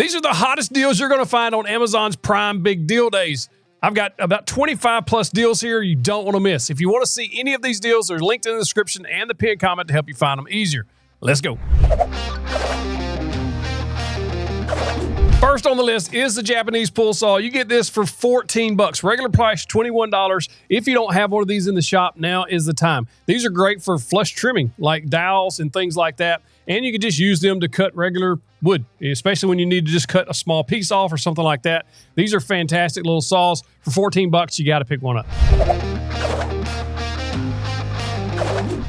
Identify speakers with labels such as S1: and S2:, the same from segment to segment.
S1: These are the hottest deals you're going to find on Amazon's Prime Big Deal Days. I've got about 25 plus deals here you don't want to miss. If you want to see any of these deals, they're linked in the description and the pinned comment to help you find them easier. Let's go. First on the list is the Japanese pull saw. You get this for $14. Regular price $21. If you don't have one of these in the shop, now is the time. These are great for flush trimming, like dowels and things like that. And you can just use them to cut regular wood, especially when you need to just cut a small piece off or something like that. These are fantastic little saws. For $14, you got to pick one up.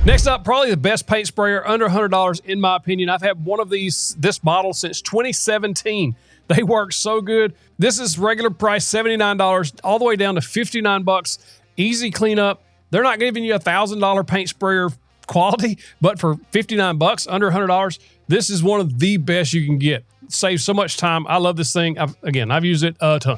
S1: Next up, probably the best paint sprayer, under $100 in my opinion. I've had one of this model since 2017. They work so good. This is regular price $79 all the way down to $59. Easy cleanup. They're not giving you a $1,000 paint sprayer quality, but for $59, under $100, this is one of the best you can get. It saves so much time. I love this thing. I've used it a ton.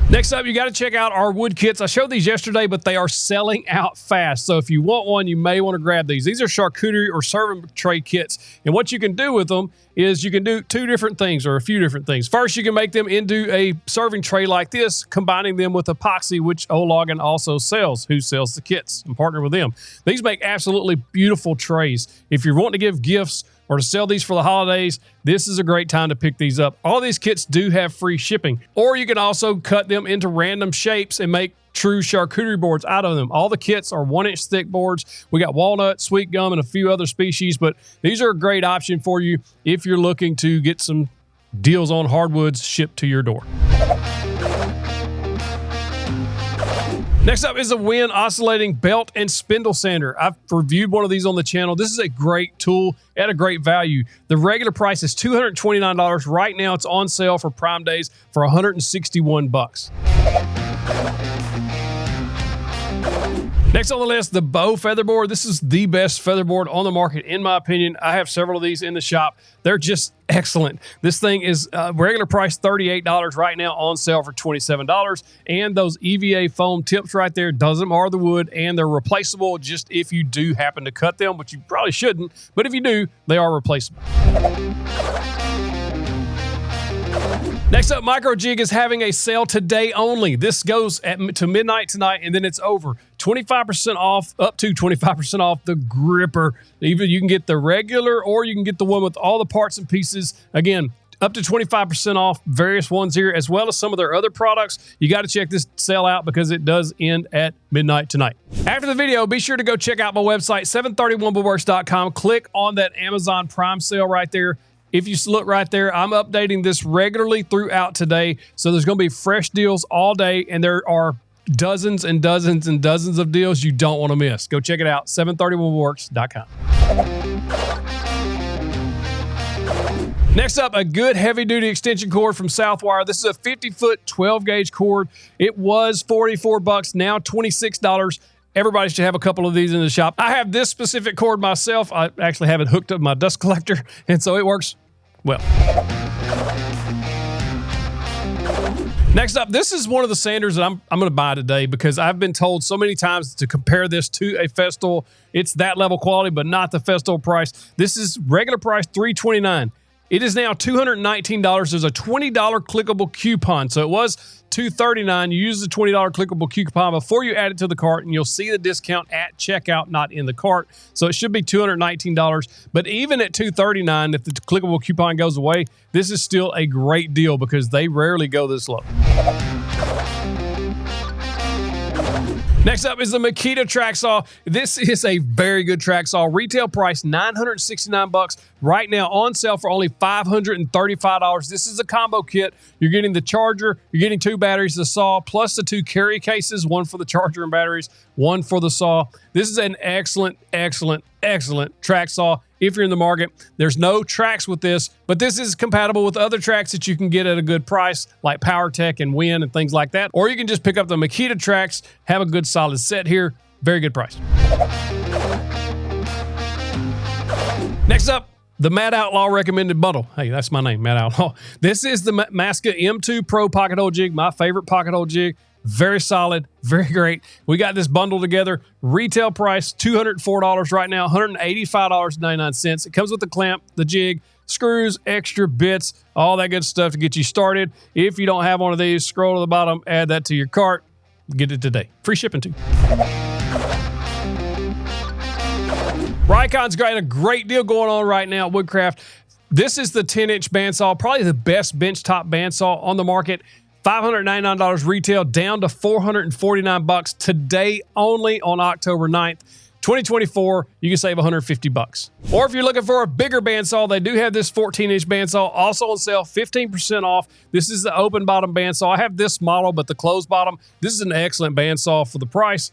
S1: Next up, you got to check out our wood kits. I showed these yesterday, but they are selling out fast. So if you want one, you may want to grab these. These are charcuterie or serving tray kits. And what you can do with them is you can do two different things or a few different things. First, you can make them into a serving tray like this, combining them with epoxy, which O'Logan also sells, who sells the kits, and partner with them. These make absolutely beautiful trays. If you're wanting to give gifts or to sell these for the holidays, this is a great time to pick these up. All these kits do have free shipping, or you can also cut them into random shapes and make true charcuterie boards out of them. All the kits are 1-inch thick boards. We got walnut, sweet gum, and a few other species, but these are a great option for you if you're looking to get some deals on hardwoods shipped to your door. Next up is the Win Oscillating Belt and Spindle Sander. I've reviewed one of these on the channel. This is a great tool at a great value. The regular price is $229. Right now it's on sale for Prime Days for $161. Next on the list, the Bow Featherboard. This is the best featherboard on the market, in my opinion. I have several of these in the shop. They're just excellent. This thing is regular price $38, right now on sale for $27. And those EVA foam tips right there doesn't mar the wood, and they're replaceable just if you do happen to cut them, but you probably shouldn't. But if you do, they are replaceable. Next up, Micro Jig is having a sale today only. This goes to midnight tonight, and then it's over. 25% off, up to 25% off the gripper. Even you can get the regular, or you can get the one with all the parts and pieces. Again, up to 25% off various ones here, as well as some of their other products. You got to check this sale out because it does end at midnight tonight. After the video, be sure to go check out my website, 731woodworks.com. Click on that Amazon Prime sale right there. If you look right there, I'm updating this regularly throughout today. So there's going to be fresh deals all day, and there are dozens and dozens and dozens of deals you don't want to miss. Go check it out, 731woodworks.com. Next up, a good heavy-duty extension cord from Southwire. This is a 50-foot 12-gauge cord. It was $44, now $26. Everybody should have a couple of these in the shop. I have this specific cord myself. I actually have it hooked up to my dust collector, and so it works well. Next up, this is one of the sanders that I'm going to buy today because I've been told so many times to compare this to a Festool. It's that level quality, but not the Festool price. This is regular price $329. It is now $219. There's a $20 clickable coupon. So it was $239. You use the $20 clickable coupon before you add it to the cart, and you'll see the discount at checkout, not in the cart. So it should be $219. But even at $239, if the clickable coupon goes away, this is still a great deal because they rarely go this low. Next up is the Makita track saw. This is a very good track saw. Retail price $969. Right now on sale for only $535. This is a combo kit. You're getting the charger, you're getting 2 batteries, the saw, plus the 2 carry cases, one for the charger and batteries, one for the saw. This is an excellent, excellent, excellent track saw. If you're in the market, there's no tracks with this, but this is compatible with other tracks that you can get at a good price, like PowerTech and Win and things like that. Or you can just pick up the Makita tracks, have a good solid set here. Very good price. Next up, the Mad Outlaw recommended bundle. Hey, that's my name, Mad Outlaw. This is the Masca M2 Pro pocket hole jig, my favorite pocket hole jig. Very solid, very great. We got this bundle together. Retail price $204 right now, $185.99. It comes with the clamp, the jig, screws, extra bits, all that good stuff to get you started. If you don't have one of these, scroll to the bottom, add that to your cart. Get it today. Free shipping too. Ricon's got a great deal going on right now at Woodcraft. This is the 10-inch bandsaw, probably the best benchtop bandsaw on the market. $599 retail, down to $449 today only on October 9th. 2024, you can save $150. Or if you're looking for a bigger bandsaw, they do have this 14-inch bandsaw also on sale, 15% off. This is the open bottom bandsaw. I have this model, but the closed bottom. This is an excellent bandsaw for the price.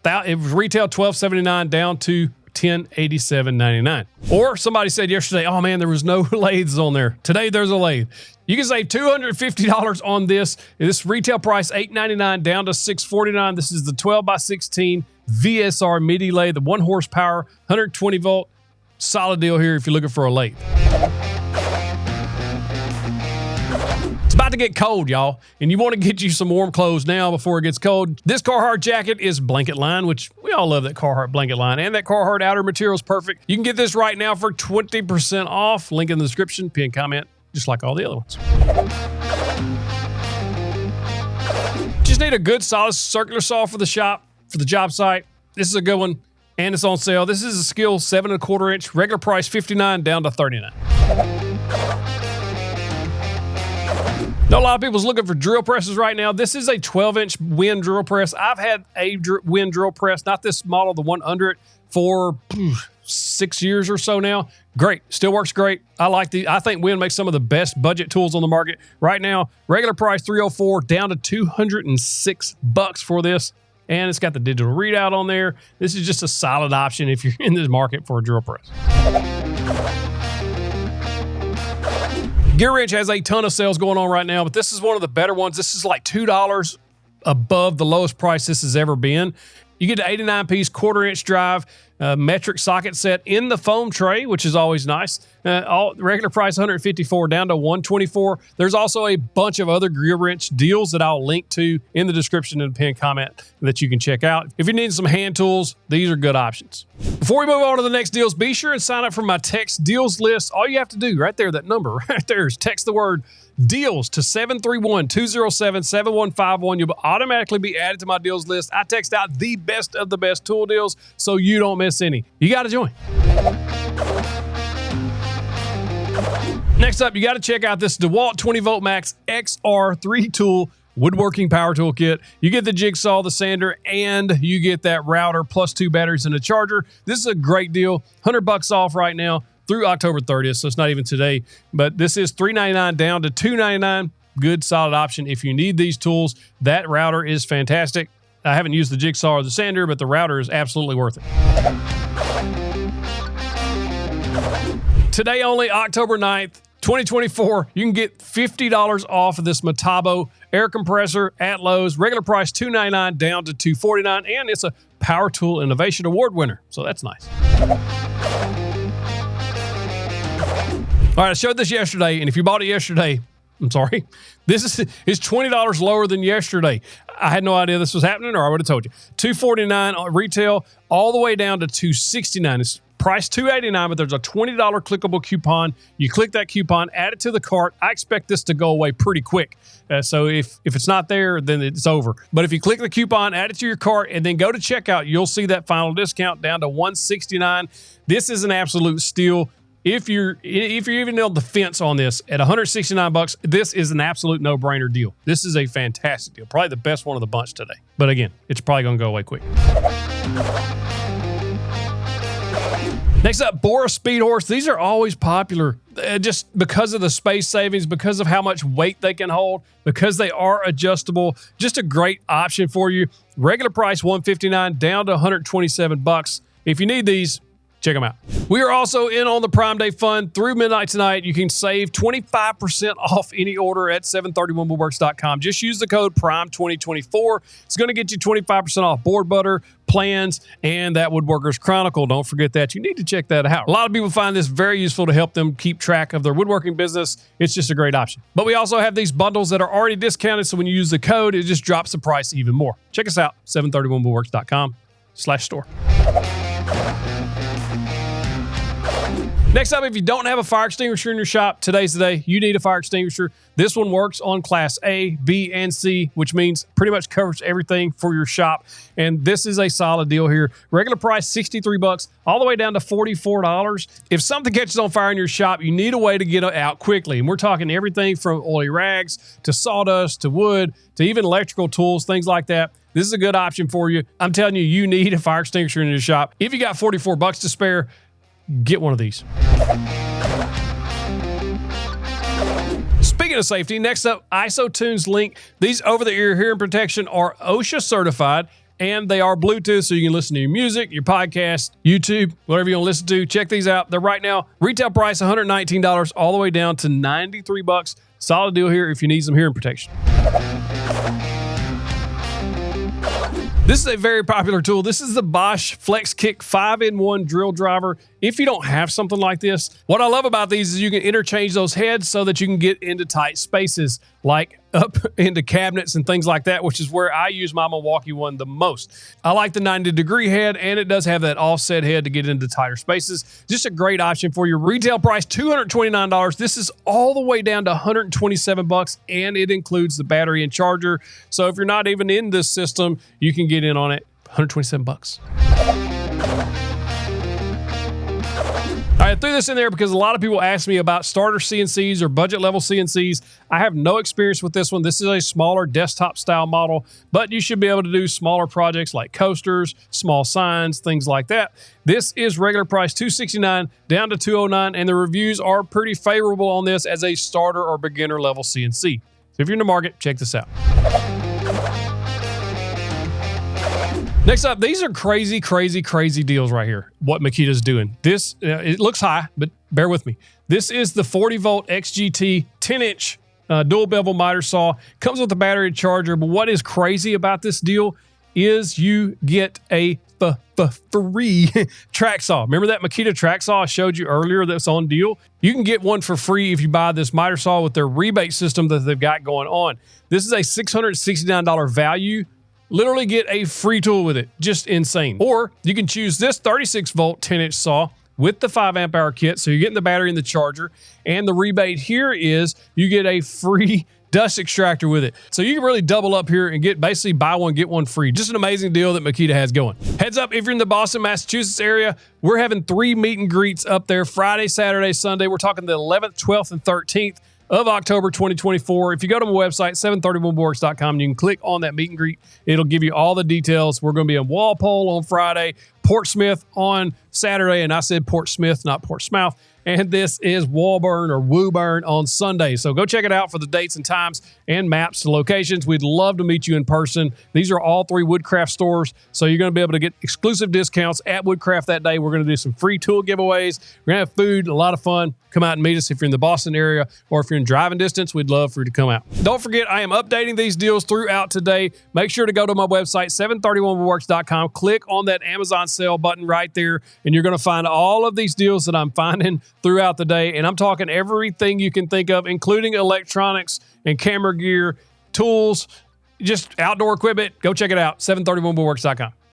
S1: It was retail $12.79 down to $1087.99. Or somebody said yesterday, oh man, there was no lathes on there. Today there's a lathe. You can save $250 on this. This retail price $899 down to $649. This is the 12x16 VSR MIDI lathe, the 1 horsepower, 120 volt. Solid deal here if you're looking for a lathe. It's about to get cold, y'all, and you want to get you some warm clothes now before it gets cold. This Carhartt jacket is blanket line, which we all love that Carhartt blanket line, and that Carhartt outer material is perfect. You can get this right now for 20% off. Link in the description, pin comment, just like all the other ones. Just need a good, solid circular saw for the shop, for the job site. This is a good one, and it's on sale. This is a Skil 7¼ inch, regular price $59 down to $39. Know a lot of people's looking for drill presses right now. This is a 12-inch Win drill press. I've had a Win drill press, not this model, the one under it, for 6 years or so now. Great, still works great. I think Win makes some of the best budget tools on the market right now. Regular price $304 down to $206 for this, and it's got the digital readout on there. This is just a solid option if you're in this market for a drill press. GearWrench has a ton of sales going on right now, but this is one of the better ones. This is like $2 above the lowest price this has ever been. You get an 89-piece 1/4 inch drive, metric socket set in the foam tray, which is always nice. Regular price $154 down to $124. There's also a bunch of other GearWrench deals that I'll link to in the description and pinned comment that you can check out. If you need some hand tools, these are good options. Before we move on to the next deals, be sure and sign up for my text deals list. All you have to do right there, that number right there, is text the word deals to 731-207-7151. You'll automatically be added to my deals list. I text out the best of the best tool deals so you don't miss any. You got to join. Next up, you got to check out this DeWalt 20 Volt Max XR 3-tool woodworking power tool kit. You get the jigsaw, the sander, and you get that router plus 2 batteries and a charger. This is a great deal. $100 off right now through October 30th, so it's not even today. But this is $399 down to $299. Good, solid option if you need these tools. That router is fantastic. I haven't used the jigsaw or the sander, but the router is absolutely worth it. Today only, October 9th, 2024, you can get $50 off of this Metabo air compressor at Lowe's. Regular price $299 down to $249, and it's a Power Tool Innovation Award winner, so that's nice. All right, I showed this yesterday, and if you bought it yesterday, I'm sorry, this is $20 lower than yesterday. I had no idea this was happening, or I would have told you. $249 on retail, all the way down to $269. It's priced $289, but there's a $20 clickable coupon. You click that coupon, add it to the cart. I expect this to go away pretty quick. So if it's not there, then it's over. But if you click the coupon, add it to your cart, and then go to checkout, you'll see that final discount down to $169. This is an absolute steal. If you're even on the fence on this at $169, this is an absolute no-brainer deal. This is a fantastic deal. Probably the best one of the bunch today. But again, it's probably going to go away quick. Next up, Bora Speed Horse. These are always popular just because of the space savings, because of how much weight they can hold, because they are adjustable. Just a great option for you. Regular price $159 down to $127. If you need these, Check them out. We are also in on the Prime Day Fun through midnight tonight. You can save 25% off any order at 731woodworks.com. Just use the code PRIME2024. It's going to get you 25% off board butter, plans, and that Woodworkers Chronicle. Don't forget that. You need to check that out. A lot of people find this very useful to help them keep track of their woodworking business. It's just a great option. But we also have these bundles that are already discounted, so when you use the code, it just drops the price even more. Check us out, 731woodworks.com/store. Next up, if you don't have a fire extinguisher in your shop, today's the day. You need a fire extinguisher. This one works on Class A, B, and C, which means pretty much covers everything for your shop. And this is a solid deal here. Regular price, $63, all the way down to $44. If something catches on fire in your shop, you need a way to get it out quickly. And we're talking everything from oily rags to sawdust to wood to even electrical tools, things like that. This is a good option for you. I'm telling you, you need a fire extinguisher in your shop. If you got $44 to spare, get one of these. Speaking of safety, next up, IsoTunes Link. These over-the-ear hearing protection are OSHA certified, and they are Bluetooth, so you can listen to your music, your podcast, YouTube, whatever you want to listen to. Check these out. They're right now, retail price $119, all the way down to $93. Solid deal here if you need some hearing protection. This is a very popular tool. This is the Bosch FlexKick 5-in-1 drill driver. If you don't have something like this, what I love about these is you can interchange those heads so that you can get into tight spaces, like up into cabinets and things like that, which is where I use my Milwaukee one the most. I like the 90-degree head, and it does have that offset head to get into tighter spaces. Just a great option for your retail price, $229. This is all the way down to $127, and it includes the battery and charger. So if you're not even in this system, you can get in on it, $127. All right, I threw this in there because a lot of people ask me about starter CNCs or budget level CNCs. I have no experience with this one. This is a smaller desktop style model, but you should be able to do smaller projects like coasters, small signs, things like that. This is regular price $269 down to $209, and the reviews are pretty favorable on this as a starter or beginner level CNC. So if you're in the market, check this out. Next up, these are crazy, crazy, crazy deals right here, what Makita's doing. This, it looks high, but bear with me. This is the 40-volt XGT 10-inch dual bevel miter saw. Comes with a battery charger, but what is crazy about this deal is you get a free track saw. Remember that Makita track saw I showed you earlier that's on deal? You can get one for free if you buy this miter saw with their rebate system that they've got going on. This is a $669 value. Literally get a free tool with it. Just insane. Or you can choose this 36-volt 10-inch saw with the 5-amp-hour kit, so you're getting the battery and the charger. And the rebate here is you get a free dust extractor with it. So you can really double up here and get basically buy one, get one free. Just an amazing deal that Makita has going. Heads up, if you're in the Boston, Massachusetts area, we're having 3 meet and greets up there Friday, Saturday, Sunday. We're talking the 11th, 12th, and 13th of October 2024. If you go to my website, 731woodworks.com, you can click on that meet and greet. It'll give you all the details. We're going to be in Walpole on Friday, Portsmouth on Saturday, and I said Portsmouth, not Portsmouth. And this is Woburn or Woburn on Sunday. So go check it out for the dates and times and maps to locations. We'd love to meet you in person. These are all 3 Woodcraft stores, so you're going to be able to get exclusive discounts at Woodcraft that day. We're going to do some free tool giveaways. We're going to have food, a lot of fun. Come out and meet us if you're in the Boston area, or if you're in driving distance, we'd love for you to come out. Don't forget, I am updating these deals throughout today. Make sure to go to my website, 731woodworks.com. Click on that Amazon sale button right there, and you're going to find all of these deals that I'm finding throughout the day. And I'm talking everything you can think of, including electronics and camera gear, tools, just outdoor equipment. Go check it out, 731woodworks.com.